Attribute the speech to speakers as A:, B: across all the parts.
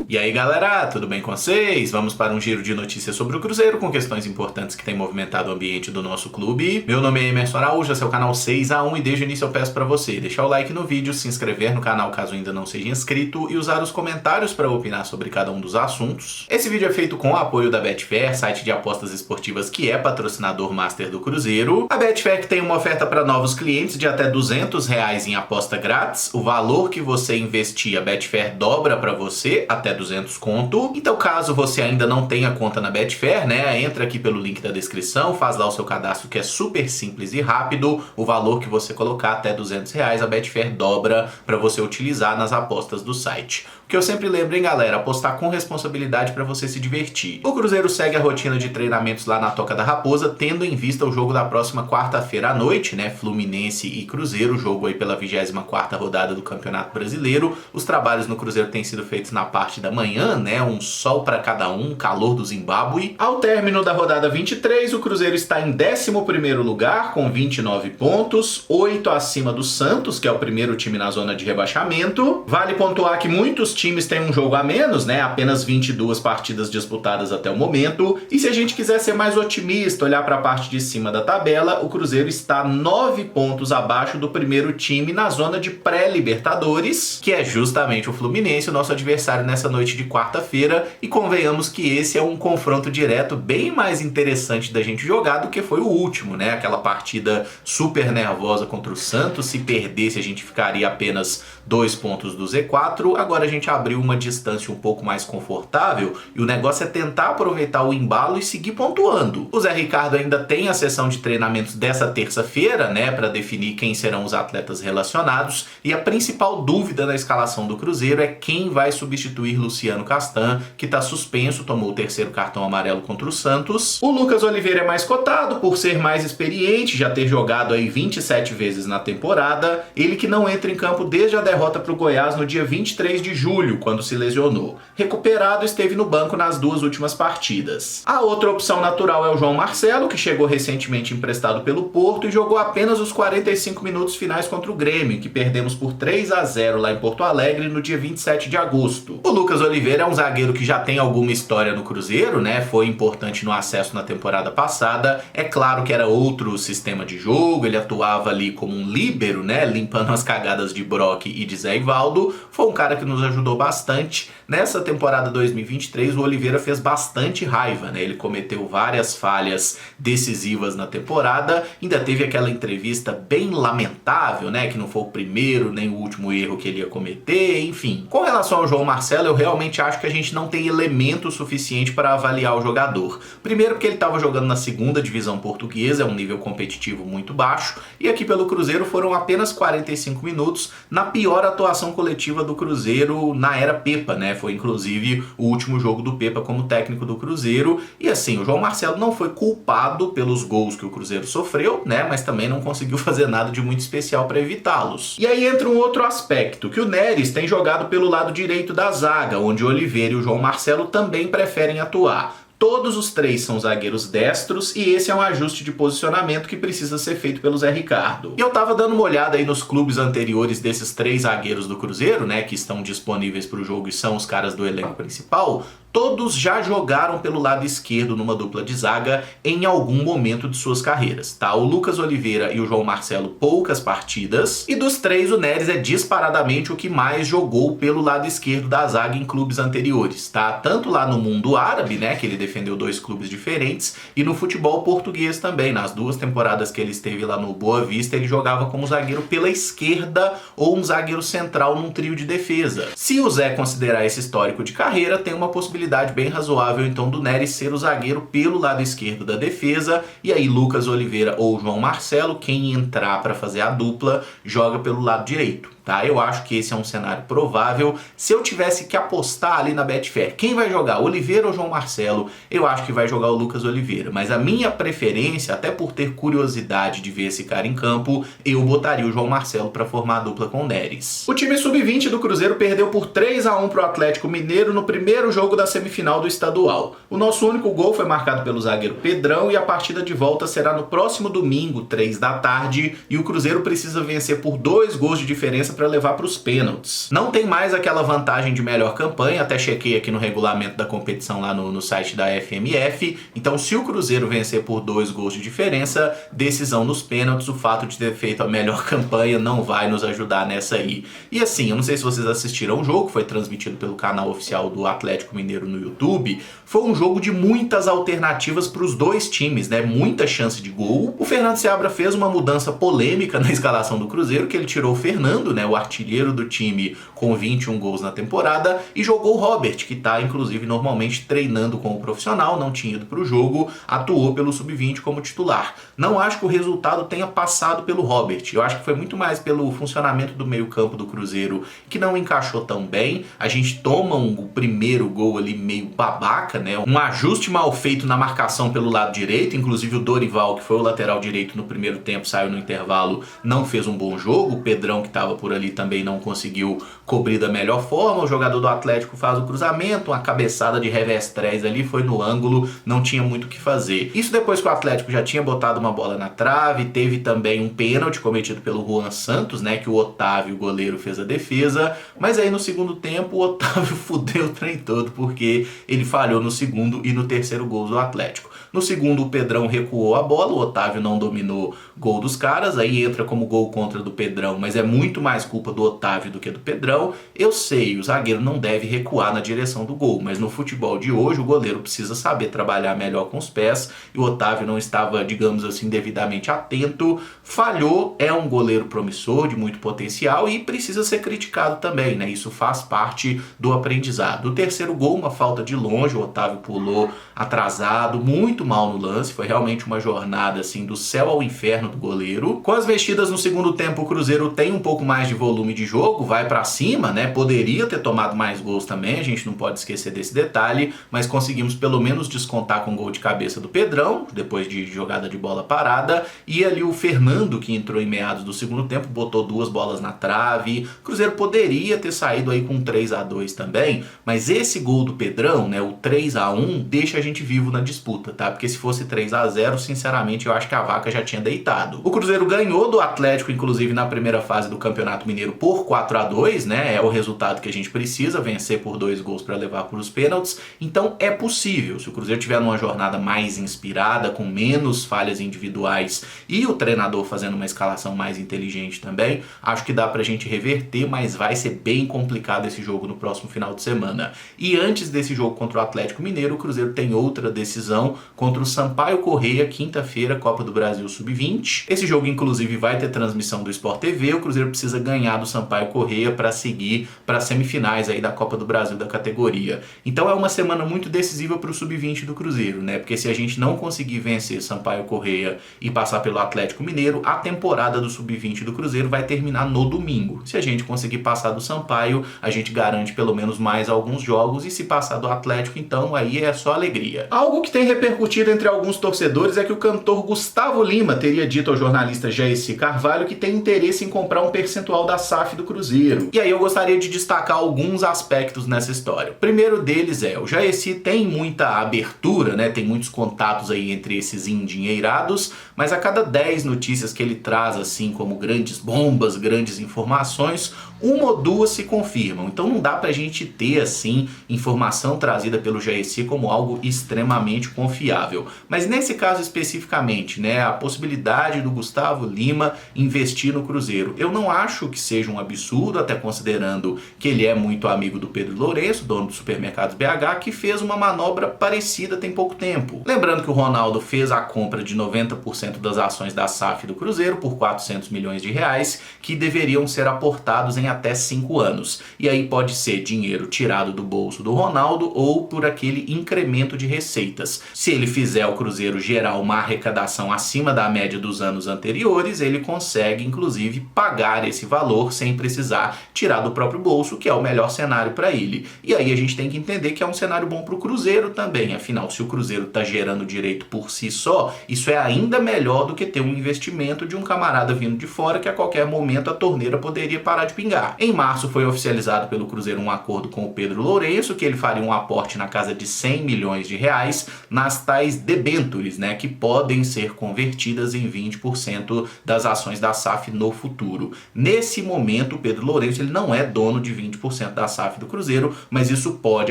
A: E aí galera, tudo bem com vocês? Vamos para um giro de notícias sobre o Cruzeiro com questões importantes que têm movimentado o ambiente do nosso clube. Meu nome é Emerson Araújo, esse é o canal 6x1 e desde o início eu peço para você deixar o like no vídeo, se inscrever no canal caso ainda não seja inscrito e usar os comentários para opinar sobre cada um dos assuntos. Esse vídeo é feito com o apoio da Betfair, site de apostas esportivas que é patrocinador master do Cruzeiro. A Betfair que tem uma oferta para novos clientes de até R$200 em aposta grátis. O valor que você investir, a Betfair dobra para você até 200 conto. Então, caso você ainda não tenha conta na Betfair, né, entra aqui pelo link da descrição, faz lá o seu cadastro que é super simples e rápido. O valor que você colocar até R$200, a Betfair dobra para você utilizar nas apostas do site. O que eu sempre lembro, hein, galera, apostar com responsabilidade para você se divertir. O Cruzeiro segue a rotina de treinamentos lá na Toca da Raposa, tendo em vista o jogo da próxima quarta-feira à noite, né, Fluminense e Cruzeiro, jogo aí pela 24ª rodada do Campeonato Brasileiro. Os trabalhos no Cruzeiro têm sido feitos na parte da manhã, né, um sol para cada um, calor do Zimbábue. Ao término da rodada 23, o Cruzeiro está em 11º lugar com 29 pontos, 8 acima do Santos, que é o primeiro time na zona de rebaixamento. Vale pontuar que muitos times têm um jogo a menos, né, apenas 22 partidas disputadas até o momento. E se a gente quiser ser mais otimista, olhar para a parte de cima da tabela, o Cruzeiro está 9 pontos abaixo do primeiro time na zona de pré-Libertadores, que é justamente o Fluminense, o nosso adversário nessa noite de quarta-feira, e convenhamos que esse é um confronto direto bem mais interessante da gente jogar do que foi o último, né? Aquela partida super nervosa contra o Santos, se perdesse a gente ficaria apenas 2 pontos do Z4, agora a gente abriu uma distância um pouco mais confortável e o negócio é tentar aproveitar o embalo e seguir pontuando. O Zé Ricardo ainda tem a sessão de treinamentos dessa terça-feira, né, para definir quem serão os atletas relacionados, e a principal dúvida na escalação do Cruzeiro é quem vai substituir Luciano Castan, que está suspenso, tomou o 3º cartão amarelo contra o Santos. O Lucas Oliveira é mais cotado por ser mais experiente, já ter jogado aí 27 vezes na temporada, ele que não entra em campo desde a derrota para o Goiás no dia 23 de julho, quando se lesionou. Recuperado, esteve no banco nas 2 últimas partidas. A outra opção natural é o João Marcelo, que chegou recentemente emprestado pelo Porto e jogou apenas os 45 minutos finais contra o Grêmio, que perdemos por 3-0 lá em Porto Alegre no dia 27 de agosto. O Lucas Oliveira é um zagueiro que já tem alguma história no Cruzeiro, né? Foi importante no acesso na temporada passada. É claro que era outro sistema de jogo, ele atuava ali como um líbero, né? Limpando as cagadas de Brock e de Zé Ivaldo. Foi um cara que nos ajudou bastante. Nessa temporada 2023, o Oliveira fez bastante raiva, né? Ele cometeu várias falhas decisivas na temporada. Ainda teve aquela entrevista bem lamentável, né? Que não foi o primeiro nem o último erro que ele ia cometer, enfim. Com relação ao João Marcelo, eu realmente acho que a gente não tem elemento suficiente para avaliar o jogador. Primeiro porque ele estava jogando na 2ª divisão portuguesa, é um nível competitivo muito baixo, e aqui pelo Cruzeiro foram apenas 45 minutos na pior atuação coletiva do Cruzeiro na era Pepa, né? Foi inclusive o último jogo do Pepa como técnico do Cruzeiro, e assim, o João Marcelo não foi culpado pelos gols que o Cruzeiro sofreu, né? Mas também não conseguiu fazer nada de muito especial para evitá-los. E aí entra um outro aspecto, que o Neres tem jogado pelo lado direito da zaga, onde o Oliveira e o João Marcelo também preferem atuar. Todos os 3 são zagueiros destros e esse é um ajuste de posicionamento que precisa ser feito pelo Zé Ricardo. E eu tava dando uma olhada aí nos clubes anteriores desses 3 zagueiros do Cruzeiro, né, que estão disponíveis para o jogo e são os caras do elenco principal. Todos já jogaram pelo lado esquerdo numa dupla de zaga em algum momento de suas carreiras, tá? O Lucas Oliveira e o João Marcelo, poucas partidas. E dos 3, o Neres é disparadamente o que mais jogou pelo lado esquerdo da zaga em clubes anteriores, tá? Tanto lá no mundo árabe, né, que ele defendeu 2 clubes diferentes, e no futebol português também. Nas 2 temporadas que ele esteve lá no Boa Vista, ele jogava como zagueiro pela esquerda ou um zagueiro central num trio de defesa. Se o Zé considerar esse histórico de carreira, tem uma possibilidade bem razoável então do Neres ser o zagueiro pelo lado esquerdo da defesa, e aí Lucas Oliveira ou João Marcelo, quem entrar para fazer a dupla, joga pelo lado direito. tá? Eu acho que esse é um cenário provável. Se eu tivesse que apostar ali na Betfair, quem vai jogar, Oliveira ou João Marcelo? Eu acho que vai jogar o Lucas Oliveira, mas a minha preferência, até por ter curiosidade de ver esse cara em campo, eu botaria o João Marcelo para formar a dupla com o Neres. O time sub-20 do Cruzeiro perdeu por 3-1 para o Atlético Mineiro no primeiro jogo da semifinal do estadual. O nosso único gol foi marcado pelo zagueiro Pedrão e a partida de volta será no próximo domingo, 3 da tarde, e o Cruzeiro precisa vencer por 2 gols de diferença para levar para os pênaltis. Não tem mais aquela vantagem de melhor campanha, até chequei aqui no regulamento da competição lá no site da FMF, então se o Cruzeiro vencer por 2 gols de diferença, decisão nos pênaltis, o fato de ter feito a melhor campanha não vai nos ajudar nessa aí. E assim, eu não sei se vocês assistiram o jogo, foi transmitido pelo canal oficial do Atlético Mineiro no YouTube, foi um jogo de muitas alternativas para os dois times, né? Muita chance de gol. O Fernando Seabra fez uma mudança polêmica na escalação do Cruzeiro, que ele tirou o Fernando, né, o artilheiro do time com 21 gols na temporada, e jogou o Robert, que está inclusive normalmente treinando como profissional, não tinha ido para o jogo, atuou pelo Sub-20 como titular. Não acho que o resultado tenha passado pelo Robert, eu acho que foi muito mais pelo funcionamento do meio-campo do Cruzeiro, que não encaixou tão bem. A gente toma o primeiro gol ali meio babaca, né? Um ajuste mal feito na marcação pelo lado direito, inclusive o Dorival, que foi o lateral direito no primeiro tempo, saiu no intervalo, não fez um bom jogo, o Pedrão, que estava por ali, também não conseguiu cobrir da melhor forma, o jogador do Atlético faz o cruzamento, uma cabeçada de revés 3 ali, foi no ângulo, não tinha muito o que fazer. Isso depois que o Atlético já tinha botado uma bola na trave, teve também um pênalti cometido pelo Juan Santos, né, que o Otávio, o goleiro, fez a defesa, mas aí no segundo tempo o Otávio fudeu o trem todo, porque ele falhou no segundo e no terceiro gol do Atlético. No segundo, o Pedrão recuou a bola, o Otávio não dominou gol dos caras, aí entra como gol contra do Pedrão, mas é muito mais culpa do Otávio do que do Pedrão. Eu sei, o zagueiro não deve recuar na direção do gol, mas no futebol de hoje o goleiro precisa saber trabalhar melhor com os pés, e o Otávio não estava, digamos assim, devidamente atento, falhou, é um goleiro promissor, de muito potencial, e precisa ser criticado também, né? Isso faz parte do aprendizado. O terceiro gol, uma falta de longe, o Otávio pulou atrasado, muito mal no lance, foi realmente uma jornada assim do céu ao inferno do goleiro. Com as mexidas no segundo tempo, o Cruzeiro tem um pouco mais de volume de jogo, vai pra cima, né? Poderia ter tomado mais gols também, a gente não pode esquecer desse detalhe, mas conseguimos pelo menos descontar com gol de cabeça do Pedrão, depois de jogada de bola parada, e ali o Fernando, que entrou em meados do segundo tempo, botou 2 bolas na trave. O Cruzeiro poderia ter saído aí com 3-2 também, mas esse gol do Pedrão, né, o 3-1, deixa a gente vivo na disputa, tá? Porque se fosse 3-0, sinceramente, eu acho que a vaca já tinha deitado. O Cruzeiro ganhou do Atlético, inclusive na primeira fase do Campeonato Mineiro, por 4-2, né? É o resultado que a gente precisa, vencer por 2 gols para levar para os pênaltis. Então é possível. Se o Cruzeiro tiver numa jornada mais inspirada, com menos falhas individuais e o treinador fazendo uma escalação mais inteligente também, acho que dá pra gente reverter, mas vai ser bem complicado esse jogo no próximo final de semana. E antes desse jogo contra o Atlético Mineiro, o Cruzeiro tem outra decisão contra o Sampaio Corrêa, quinta-feira, Copa do Brasil Sub-20. Esse jogo, inclusive, vai ter transmissão do Sport TV. O Cruzeiro precisa ganhar do Sampaio Corrêa para seguir para as semifinais aí da Copa do Brasil da categoria. Então é uma semana muito decisiva para o Sub-20 do Cruzeiro, né? Porque se a gente não conseguir vencer Sampaio Corrêa e passar pelo Atlético Mineiro, a temporada do Sub-20 do Cruzeiro vai terminar no domingo. Se a gente conseguir passar do Sampaio, a gente garante pelo menos mais alguns jogos, e se passar do Atlético, então aí é só alegria. Algo que tem repercutido entre alguns torcedores é que o cantor Gustavo Lima teria dito ao jornalista Jaeci Carvalho que tem interesse em comprar um percentual da SAF do Cruzeiro. E aí eu gostaria de destacar alguns aspectos nessa história. O primeiro deles é, o Jaeci tem muita abertura, né? Tem muitos contatos aí entre esses endinheirados, mas a cada 10 notícias que ele traz, assim como grandes bombas, grandes informações, 1 ou 2 se confirmam. Então não dá pra gente ter, assim, informação trazida pelo Jaeci como algo extremamente confiável. Mas nesse caso especificamente, né, a possibilidade do Gustavo Lima investir no Cruzeiro, eu não acho que seja um absurdo, até considerando que ele é muito amigo do Pedro Lourenço, dono do Supermercados BH, que fez uma manobra parecida tem pouco tempo. Lembrando que o Ronaldo fez a compra de 90% das ações da SAF do Cruzeiro por 400 milhões de reais, que deveriam ser aportados em até 5 anos. E aí pode ser dinheiro tirado do bolso do Ronaldo ou por aquele incremento de receitas. Se ele fizer o Cruzeiro gerar uma arrecadação acima da média dos anos anteriores, ele consegue inclusive pagar esse valor sem precisar tirar do próprio bolso, que é o melhor cenário para ele. E aí a gente tem que entender que é um cenário bom para o Cruzeiro também. Afinal, se o Cruzeiro está gerando direito por si só, isso é ainda melhor do que ter um investimento de um camarada vindo de fora que a qualquer momento a torneira poderia parar de pingar. Em março foi oficializado pelo Cruzeiro um acordo com o Pedro Lourenço, que ele faria um aporte na casa de 100 milhões de reais nas tais debêntures, né, que podem ser convertidas em 20% das ações da SAF no futuro. Nesse momento, o Pedro Lourenço ele não é dono de 20% da SAF do Cruzeiro, mas isso pode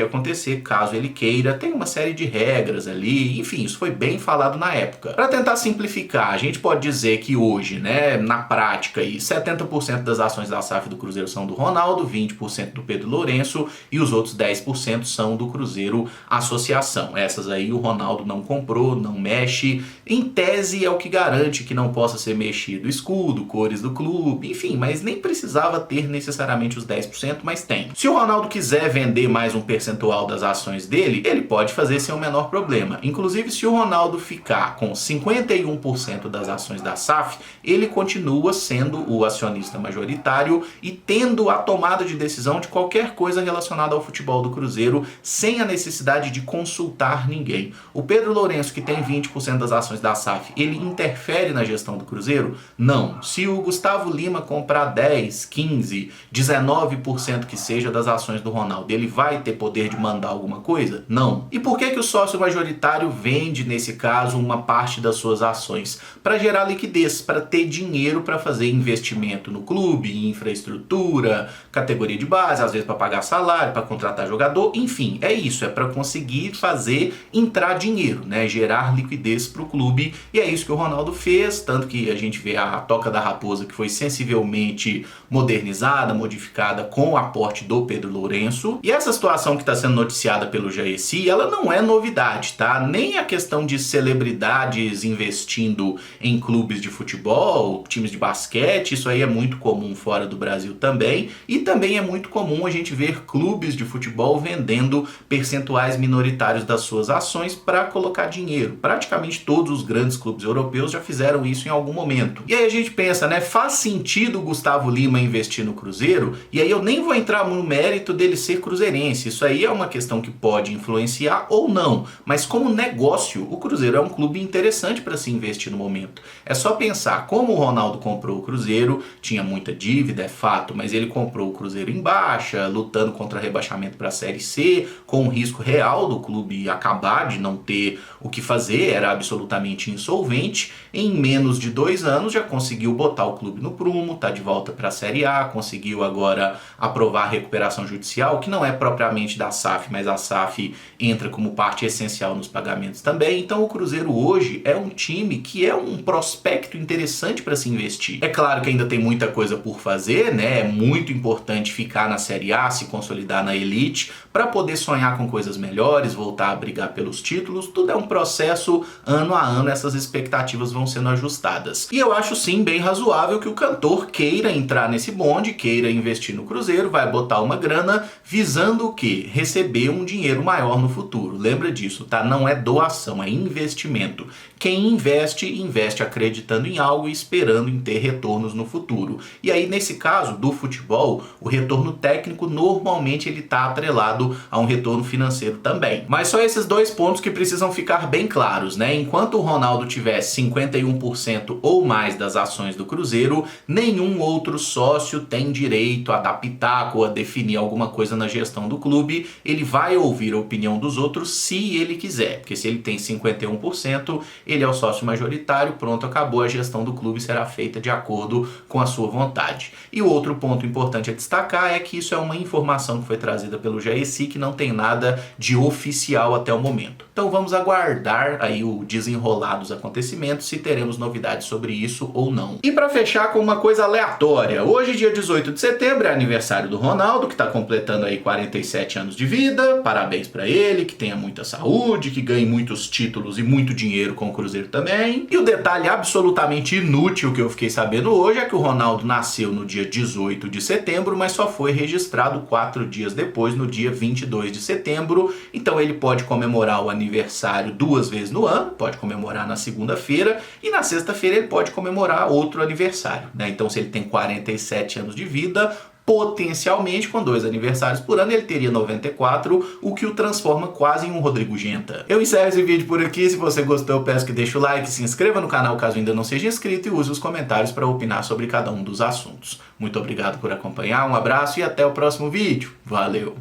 A: acontecer caso ele queira. Tem uma série de regras ali, enfim, isso foi bem falado na época. Para tentar simplificar, a gente pode dizer que hoje, né, na prática, aí, 70% das ações da SAF do Cruzeiro são do Ronaldo, 20% do Pedro Lourenço e os outros 10% são do Cruzeiro Associação. Essas aí o Ronaldo não comprou, não mexe. Em tese é o que garante que não possa ser mexido escudo, cores do clube, enfim, mas nem precisava ter necessariamente os 10%, mas tem. Se o Ronaldo quiser vender mais um percentual das ações dele, ele pode fazer sem o menor problema. Inclusive, se o Ronaldo ficar com 51% das ações da SAF, ele continua sendo o acionista majoritário e tendo a tomada de decisão de qualquer coisa relacionada ao futebol do Cruzeiro, sem a necessidade de consultar ninguém. O Pedro Lourenço, que tem 20% das ações da SAF, ele interfere na gestão do Cruzeiro? Não. Se o Gustavo Lima comprar 10, 15, 19% que seja das ações do Ronaldo, ele vai ter poder de mandar alguma coisa? Não. E por que o sócio majoritário vende, nesse caso, uma parte das suas ações? Para gerar liquidez, para ter dinheiro para fazer investimento no clube, infraestrutura, categoria de base, às vezes para pagar salário, para contratar jogador, enfim, é isso, é para conseguir fazer entrar dinheiro, né, gerar liquidez para o clube, e é isso que o Ronaldo fez, tanto que a gente vê a Toca da Raposa, que foi sensivelmente modernizada, modificada com o aporte do Pedro Lourenço. E essa situação que está sendo noticiada pelo Jaeci, ela não é novidade, tá? Nem a questão de celebridades investindo em clubes de futebol, times de basquete, isso aí é muito comum fora do Brasil também, e também é muito comum a gente ver clubes de futebol vendendo percentuais minoritários das suas ações para colocar dinheiro. Praticamente todos os grandes clubes europeus já fizeram isso em algum momento. E aí a gente pensa, né, faz sentido o Gustavo Lima investir no Cruzeiro? E aí eu nem vou entrar no mérito dele ser cruzeirense, isso aí é uma questão que pode influenciar ou não, mas como negócio, o Cruzeiro é um clube interessante para se investir no momento. É só pensar como o Ronaldo comprou o Cruzeiro, tinha muita dívida, é fato, mas ele comprou o Cruzeiro em baixa, lutando contra rebaixamento para a Série C, com o risco real do clube acabar de não ter o que fazer, era absolutamente insolvente. Em menos de 2 anos já conseguiu botar o clube no prumo, tá de volta para a Série A, conseguiu agora aprovar a recuperação judicial, que não é propriamente da SAF, mas a SAF entra como parte essencial nos pagamentos também. Então o Cruzeiro hoje é um time que é um prospecto interessante para se investir. É claro que ainda tem muita coisa por fazer, né? É muito importante ficar na Série A, se consolidar na elite, para poder sonhar com coisas melhores, voltar a brigar pelos títulos. Tudo é um processo, ano a ano essas expectativas vão sendo ajustadas. E eu acho sim bem razoável que o cantor queira entrar nesse bonde, queira investir no Cruzeiro, vai botar uma grana visando o quê? Receber um dinheiro maior no futuro. Lembra disso, tá? Não é doação, é investimento. Quem investe, investe acreditando em algo e esperando em ter retornos no futuro. E aí, nesse caso do futebol, o retorno técnico normalmente ele está atrelado a um retorno financeiro também. Mas só esses 2 pontos que precisam ficar bem claros, né? Enquanto o Ronaldo tivesse 51% ou mais das ações do Cruzeiro, nenhum outro sócio tem direito a dar pitaco ou a definir alguma coisa na gestão do clube. Ele vai ouvir a opinião dos outros se ele quiser, porque se ele tem 51%, ele é o sócio majoritário, pronto, acabou, a gestão do clube será feita de acordo com a sua vontade. E o outro ponto importante a destacar é que isso é uma informação que foi trazida pelo Jaeci, que não tem nada de oficial até o momento. Então vamos aguardar aí o desenrolar dos acontecimentos, se teremos novidades sobre isso ou não. E para fechar com uma coisa aleatória, hoje, dia 18 de setembro, é aniversário do Ronaldo, que está completando aí 47 anos de vida. Parabéns para ele, que tenha muita saúde, que ganhe muitos títulos e muito dinheiro com o Cruzeiro também. E o detalhe absolutamente inútil que eu fiquei sabendo hoje é que o Ronaldo nasceu no dia 18 de setembro, mas só foi registrado 4 dias depois, no dia 22 de setembro. Então ele pode comemorar o aniversário 2 vezes no ano, pode comemorar na segunda-feira e na sexta-feira ele pode comemorar outro aniversário, né? Então se ele tem 47 anos de vida, potencialmente, com 2 aniversários por ano, ele teria 94, o que o transforma quase em um Rodrigo Genta. Eu encerro esse vídeo por aqui. Se você gostou, eu peço que deixe o like, se inscreva no canal caso ainda não seja inscrito e use os comentários para opinar sobre cada um dos assuntos. Muito obrigado por acompanhar, um abraço e até o próximo vídeo. Valeu!